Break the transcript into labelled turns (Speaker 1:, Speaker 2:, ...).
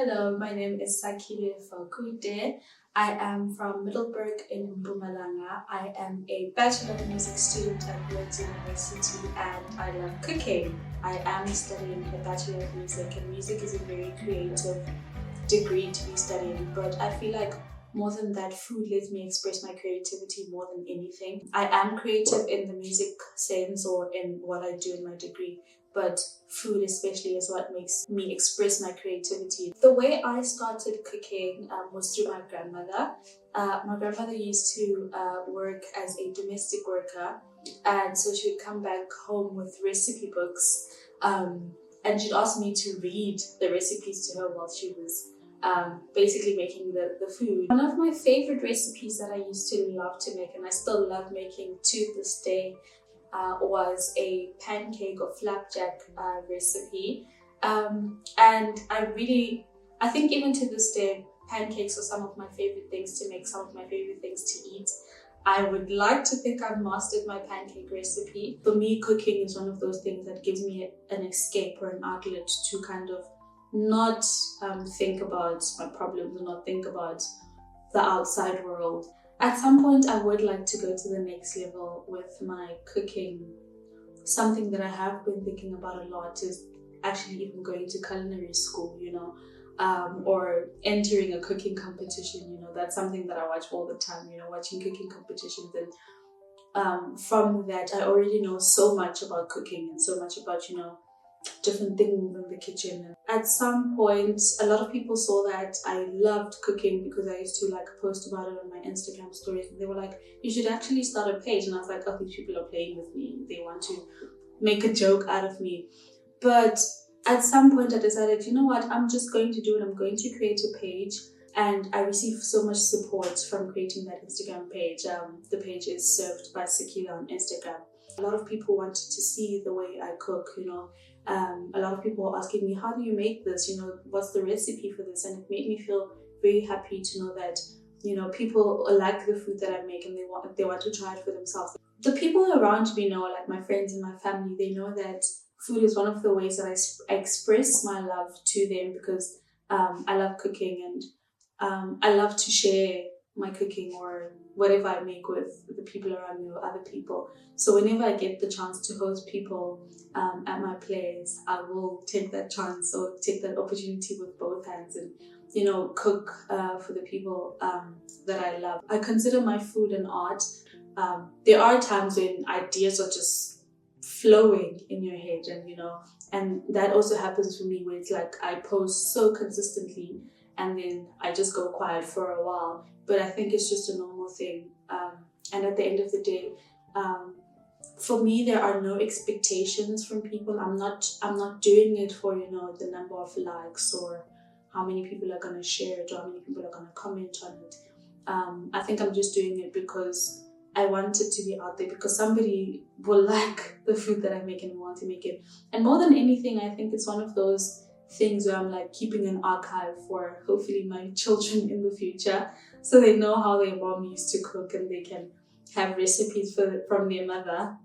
Speaker 1: Hello, my name is Sakhile Fakude. I am from Middleburg in Mpumalanga. I am a Bachelor of Music student at Rhodes University and I love cooking. I am studying a Bachelor of Music, and music is a very creative degree to be studying, but I feel like more than that, food lets me express my creativity more than anything. I am creative in the music sense or in what I do in my degree, but food especially is what makes me express my creativity. The way I started cooking was through my grandmother. My grandmother used to work as a domestic worker, and so she would come back home with recipe books, and she'd ask me to read the recipes to her while she was basically making the food. One of my favorite recipes that I used to love to make, and I still love making to this day, was a pancake or flapjack recipe. And I think even to this day, pancakes are some of my favorite things to make, some of my favorite things to eat. I would like to think I've mastered my pancake recipe. For me, cooking is one of those things that gives me an escape or an outlet to kind of not think about my problems and not think about the outside world. At some point, I would like to go to the next level with my cooking. Something that I have been thinking about a lot is actually even going to culinary school, or entering a cooking competition. That's something that I watch all the time, watching cooking competitions. And from that, I already know so much about cooking and so much about, different things in the kitchen. At some point, a lot of people saw that I loved cooking because I used to post about it on my Instagram stories, and they were like, you should actually start a page. And I was like, oh, these people are playing with me. They want to make a joke out of me. But at some point I decided, you know what, I'm just going to do it. I'm going to create a page. And I received so much support from creating that Instagram page. The page is ServedBySakhile on Instagram. A lot of people wanted to see the way I cook, a lot of people were asking me, how do you make this? What's the recipe for this? And it made me feel very happy to know that, people like the food that I make and they want to try it for themselves. The people around me know, like my friends and my family, they know that food is one of the ways that I express my love to them, because I love cooking, and I love to share my cooking or whatever I make with the people around me or other people. So whenever I get the chance to host people at my place, I will take that chance or take that opportunity with both hands and, cook for the people that I love. I consider my food an art. There are times when ideas are just flowing in your head, and that also happens for me, where it's like I post so consistently and then I just go quiet for a while. But I think it's just a normal thing. And at the end of the day, for me, there are no expectations from people. I'm not doing it for, the number of likes or how many people are going to share it or how many people are going to comment on it. I think I'm just doing it because I want it to be out there, because somebody will like the food that I make and want to make it. And more than anything, I think it's one of those things where I'm keeping an archive for hopefully my children in the future, so they know how their mom used to cook and they can have recipes from their mother